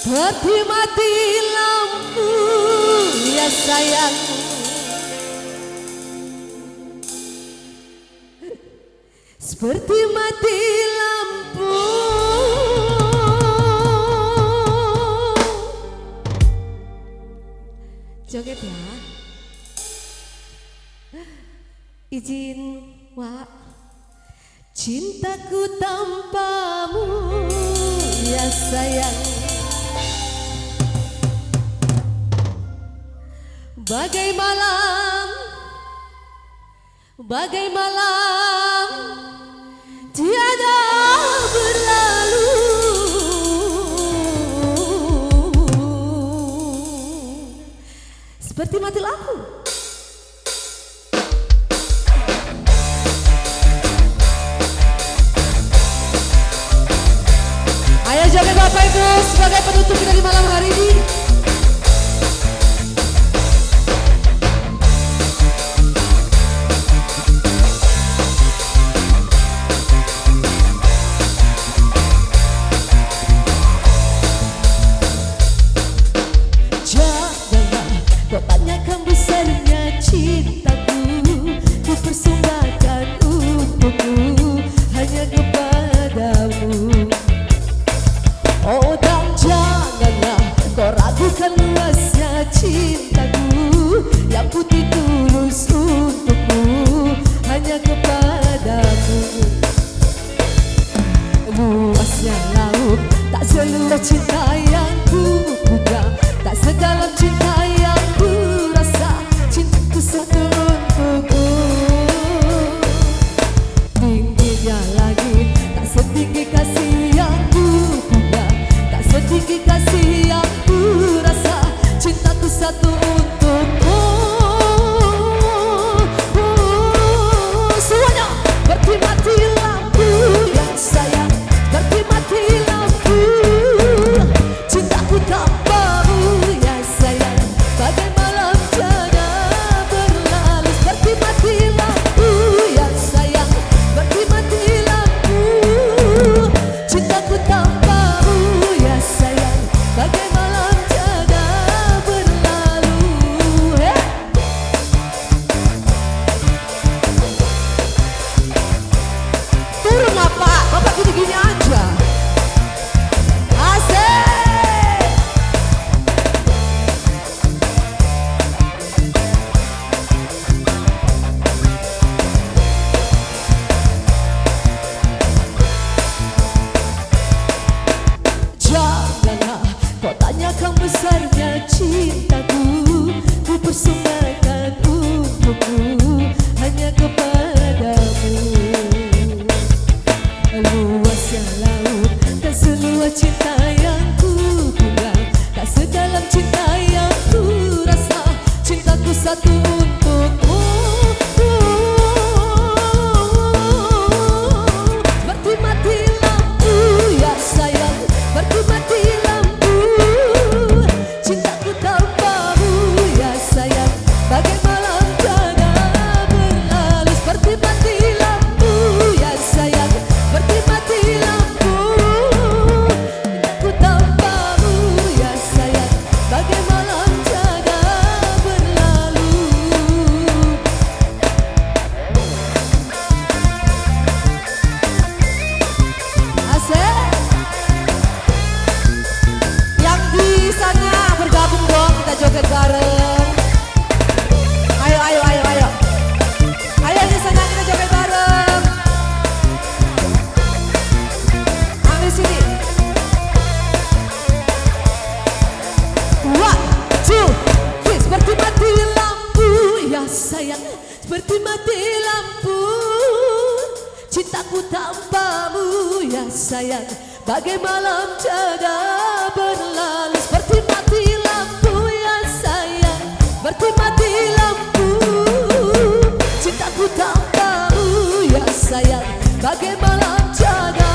Seperti mati lampu ya sayang, seperti mati lampu. Joget ya. Izin Wak, cintaku tanpamu ya sayang, bagai malam tiada berlalu. Seperti mati lampu. Ayo joget Bapak Ibu sebagai penutup kita di malam hari ini. Kau tanyakan besarnya cintaku, ku persembahkan untukmu, hanya kepadamu. Oh dan janganlah kau ragukan luasnya cintaku, yang putih tulus untukmu, hanya kepadamu. Luasnya laut tak seluas cinta yang ku punya, tak sedalam cinta yang ku rasa, cintaku satu untukmu. Tingginya langit tak setinggi kasih yang ku punya, tak setinggi kasih yang ku rasa, cintaku satu untukmu. Semuanya seperti mati lampu yang sayang, seperti mati lampu, cintaku tanpamu ya sayang, bagai malam tiada berlalu. Seperti mati lampu ya sayang, seperti mati lampu, cintaku tanpamu ya sayang, bagai malam tiada berlalu. Turun apa? Bapak gini-gini aja. Asik. Janganlah kau tanyakan besarnya cintaku, ku persembahkan untukmu, hanya kepadamu. Luasnya laut tak seluas cinta yang ku punya, tak sedalam cinta yang ku rasa, cintaku satu untukmu. Seperti mati lampu ya sayang, seperti mati lampu, cintaku tanpamu ya sayang, bagai malam tiada berlalu. Seperti mati lampu ya sayang, seperti mati lampu, cintaku tanpamu ya sayang, bagai malam tiada berlalu. Asik. Yang di sana bergabung dong, kita joget bareng. Ayo, ayo, ayo, ayo. Ayo di sana kita joget bareng. Ambil sini. 1, 2, 3. Seperti mati lampu ya sayang, seperti mati lampu, cintaku tanpamu ya sayang, bagai malam tiada berlalu. Seperti mati lampu ya sayang, seperti mati lampu, cintaku tanpamu ya sayang, bagai malam tiada